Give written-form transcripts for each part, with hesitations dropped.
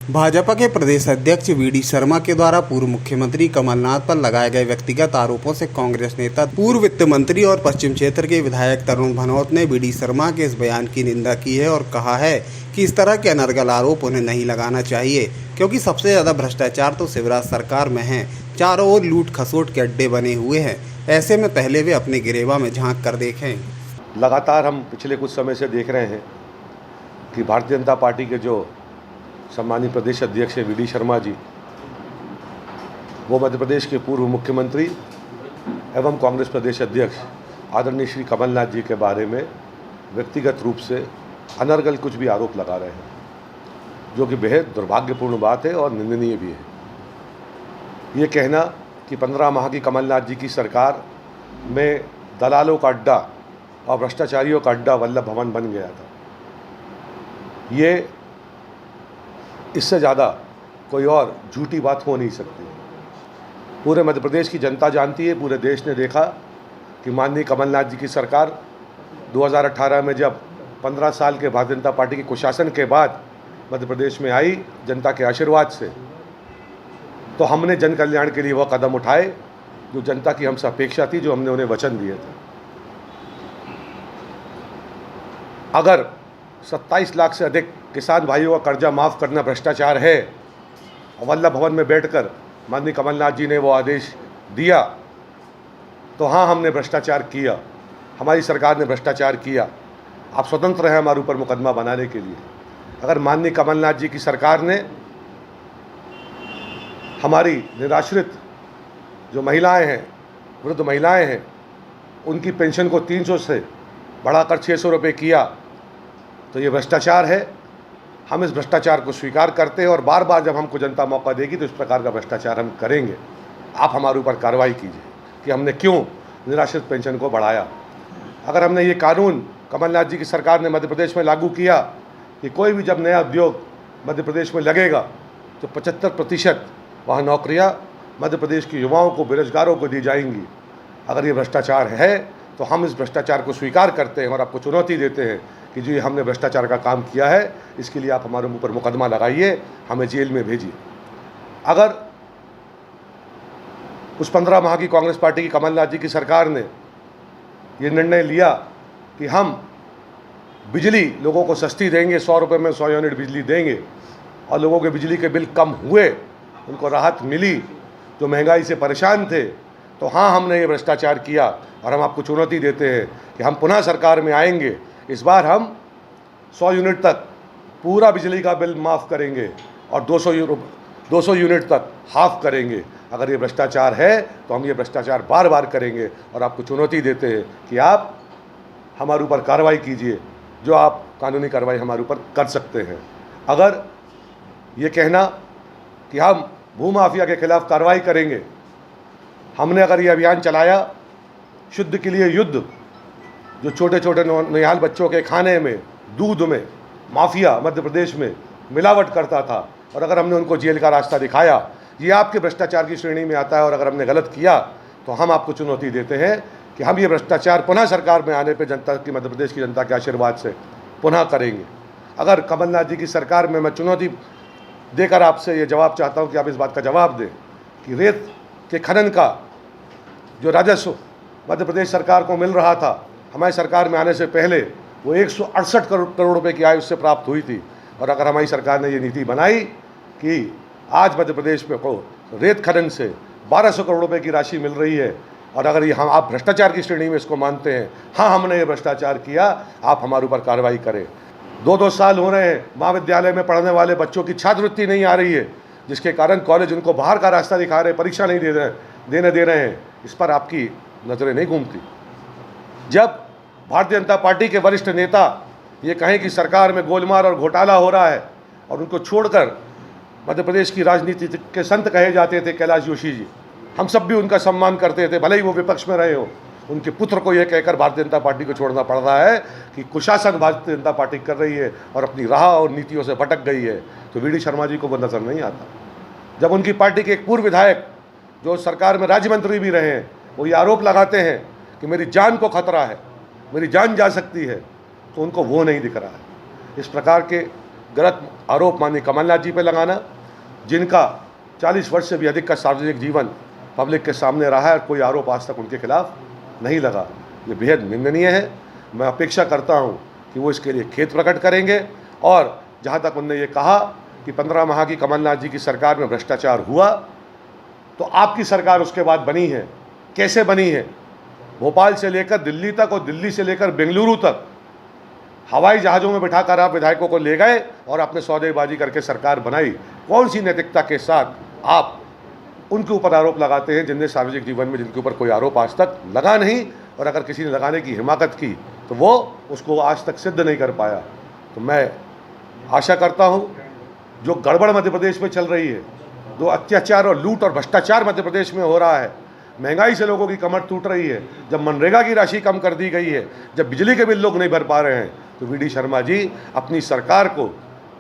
भाजपा के प्रदेश अध्यक्ष वीडी शर्मा के द्वारा पूर्व मुख्यमंत्री कमलनाथ पर लगाए गए व्यक्तिगत आरोपों से कांग्रेस नेता पूर्व वित्त मंत्री और पश्चिम क्षेत्र के विधायक तरुण भनोत ने वीडी शर्मा के इस बयान की निंदा की है और कहा है कि इस तरह के अनर्गल आरोप उन्हें नहीं लगाना चाहिए, क्योंकि सबसे ज्यादा भ्रष्टाचार तो शिवराज सरकार में है। चारों ओर लूट खसोट के अड्डे बने हुए हैं। ऐसे में पहले वे अपने गिरेबा में झांक कर देखें। लगातार हम पिछले कुछ समय से देख रहे हैं कि भारतीय जनता पार्टी के जो सम्मानित प्रदेश अध्यक्ष है वीडी शर्मा जी, वो मध्य प्रदेश के पूर्व मुख्यमंत्री एवं कांग्रेस प्रदेश अध्यक्ष आदरणीय श्री कमलनाथ जी के बारे में व्यक्तिगत रूप से अनर्गल कुछ भी आरोप लगा रहे हैं, जो कि बेहद दुर्भाग्यपूर्ण बात है और निंदनीय भी है। ये कहना कि 15 माह की कमलनाथ जी की सरकार में दलालों का अड्डा और भ्रष्टाचारियों का अड्डा वल्लभ भवन बन गया था, ये इससे ज़्यादा कोई और झूठी बात हो नहीं सकती। पूरे मध्य प्रदेश की जनता जानती है, पूरे देश ने देखा कि माननीय कमलनाथ जी की सरकार 2018 में जब 15 साल के भारतीय जनता पार्टी के कुशासन के बाद मध्य प्रदेश में आई जनता के आशीर्वाद से, तो हमने जन कल्याण के लिए वह कदम उठाए जो जनता की हमसे अपेक्षा थी, जो हमने उन्हें वचन दिए थे। अगर 27 लाख से अधिक किसान भाइयों का कर्जा माफ़ करना भ्रष्टाचार है और वल्लभ भवन में बैठकर माननीय कमलनाथ जी ने वो आदेश दिया, तो हाँ, हमने भ्रष्टाचार किया, हमारी सरकार ने भ्रष्टाचार किया। आप स्वतंत्र हैं हमारे ऊपर मुकदमा बनाने के लिए। अगर माननीय कमलनाथ जी की सरकार ने हमारी निराश्रित जो महिलाएं हैं, वृद्ध महिलाएं हैं, उनकी पेंशन को 300 से बढ़ाकर 600 रुपये किया, तो ये भ्रष्टाचार है। हम इस भ्रष्टाचार को स्वीकार करते हैं और बार बार जब हमको जनता मौका देगी तो इस प्रकार का भ्रष्टाचार हम करेंगे। आप हमारे ऊपर कार्रवाई कीजिए कि हमने क्यों निराश्रित पेंशन को बढ़ाया। अगर हमने ये कानून कमलनाथ जी की सरकार ने मध्य प्रदेश में लागू किया कि कोई भी जब नया उद्योग मध्य प्रदेश में लगेगा तो 75% वहाँ नौकरियाँ मध्य प्रदेश के युवाओं को, बेरोजगारों को दी जाएंगी। अगर ये भ्रष्टाचार है तो हम इस भ्रष्टाचार को स्वीकार करते हैं और आपको चुनौती देते हैं कि जी हमने भ्रष्टाचार का काम किया है, इसके लिए आप हमारे ऊपर मुकदमा लगाइए, हमें जेल में भेजिए। अगर उस 15 माह की कांग्रेस पार्टी की कमलनाथ जी की सरकार ने ये निर्णय लिया कि हम बिजली लोगों को सस्ती देंगे, 100 रुपये में 100 यूनिट बिजली देंगे, और लोगों के बिजली के बिल कम हुए, उनको राहत मिली, जो महंगाई से परेशान थे, तो हाँ, हमने ये भ्रष्टाचार किया और हम आपको चुनौती देते हैं कि हम पुनः सरकार में आएंगे। इस बार हम 100 यूनिट तक पूरा बिजली का बिल माफ़ करेंगे और 200 यूनिट तक हाफ करेंगे। अगर ये भ्रष्टाचार है तो हम ये भ्रष्टाचार बार बार करेंगे और आपको चुनौती देते हैं कि आप हमारे ऊपर कार्रवाई कीजिए, जो आप कानूनी कार्रवाई हमारे ऊपर कर सकते हैं। अगर ये कहना कि हम भूमाफिया के खिलाफ कार्रवाई करेंगे, हमने अगर ये अभियान चलाया शुद्ध के लिए युद्ध, जो छोटे छोटे नौनिहाल बच्चों के खाने में, दूध में माफिया मध्य प्रदेश में मिलावट करता था, और अगर हमने उनको जेल का रास्ता दिखाया, ये आपके भ्रष्टाचार की श्रेणी में आता है। और अगर हमने गलत किया तो हम आपको चुनौती देते हैं कि हम ये भ्रष्टाचार पुनः सरकार में आने पर जनता की, मध्य प्रदेश की जनता के आशीर्वाद से पुनः करेंगे। अगर कमलनाथ जी की सरकार में, मैं चुनौती देकर आपसे ये जवाब चाहता हूँ कि आप इस बात का जवाब दें कि रेत के खनन का जो राजस्व मध्य प्रदेश सरकार को मिल रहा था, हमारी सरकार में आने से पहले वो 168 करोड़ रुपए की आय उससे प्राप्त हुई थी। और अगर हमारी सरकार ने ये नीति बनाई कि आज मध्य प्रदेश में को रेत खनन से 1200 करोड़ रुपए की राशि मिल रही है, और अगर ये हम आप भ्रष्टाचार की श्रेणी में इसको मानते हैं, हाँ, हमने ये भ्रष्टाचार किया, आप हमारे ऊपर कार्रवाई करें। 2-2 साल हो रहे हैं महाविद्यालय में पढ़ने वाले बच्चों की छात्रवृत्ति नहीं आ रही है, जिसके कारण कॉलेज उनको बाहर का रास्ता दिखा रहे, परीक्षा नहीं देने दे रहे हैं। इस पर आपकी नज़रें नहीं घूमती। जब भारतीय जनता पार्टी के वरिष्ठ नेता ये कहें कि सरकार में गोलमाल और घोटाला हो रहा है, और उनको छोड़कर मध्य प्रदेश की राजनीति के संत कहे जाते थे कैलाश जोशी जी, हम सब भी उनका सम्मान करते थे, भले ही वो विपक्ष में रहे हो। उनके पुत्र को यह कहकर भारतीय जनता पार्टी को छोड़ना पड़ रहा है कि कुशासन भारतीय जनता पार्टी कर रही है और अपनी राह और नीतियों से भटक गई है, तो वीडी शर्मा जी को वो नज़र नहीं आता। जब उनकी पार्टी के एक पूर्व विधायक जो सरकार में राज्य मंत्री भी रहे हैं, वो ये आरोप लगाते हैं कि मेरी जान को खतरा है, मेरी जान जा सकती है, तो उनको वो नहीं दिख रहा है। इस प्रकार के गलत आरोप माननीय कमलनाथ जी पे लगाना, जिनका 40 वर्ष से भी अधिक का सार्वजनिक जीवन पब्लिक के सामने रहा है और कोई आरोप आज तक उनके खिलाफ नहीं लगा, ये बेहद निंदनीय है। मैं अपेक्षा करता हूँ कि वो इसके लिए खेद प्रकट करेंगे। और जहाँ तक उन्होंने ये कहा कि 15 माह की कमलनाथ जी की सरकार में भ्रष्टाचार हुआ, तो आपकी सरकार उसके बाद बनी है, कैसे बनी है? भोपाल से लेकर दिल्ली तक और दिल्ली से लेकर बेंगलुरु तक हवाई जहाज़ों में बिठाकर आप विधायकों को ले गए और आपने सौदेबाजी करके सरकार बनाई। कौन सी नैतिकता के साथ आप उनके ऊपर आरोप लगाते हैं जिनने सार्वजनिक जीवन में जिनके ऊपर कोई आरोप आज तक लगा नहीं, और अगर किसी ने लगाने की हिमाकत की तो वो उसको आज तक सिद्ध नहीं कर पाया। तो मैं आशा करता हूँ जो गड़बड़ मध्य प्रदेश में चल रही है, जो अत्याचार और लूट और भ्रष्टाचार मध्य प्रदेश में हो रहा है, महंगाई से लोगों की कमर टूट रही है, जब मनरेगा की राशि कम कर दी गई है, जब बिजली के बिल लोग नहीं भर पा रहे हैं, तो वी डी शर्मा जी अपनी सरकार को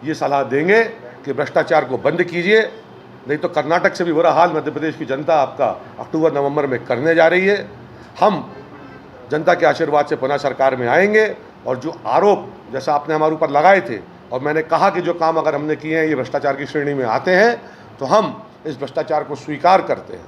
ये सलाह देंगे कि भ्रष्टाचार को बंद कीजिए, नहीं तो कर्नाटक से भी बुरा हाल मध्य प्रदेश की जनता आपका अक्टूबर नवंबर में करने जा रही है। हम जनता के आशीर्वाद से पुनः सरकार में आएंगे और जो आरोप जैसा आपने हमारे ऊपर लगाए थे, और मैंने कहा कि जो काम अगर हमने किए हैं ये भ्रष्टाचार की श्रेणी में आते हैं, तो हम इस भ्रष्टाचार को स्वीकार करते हैं।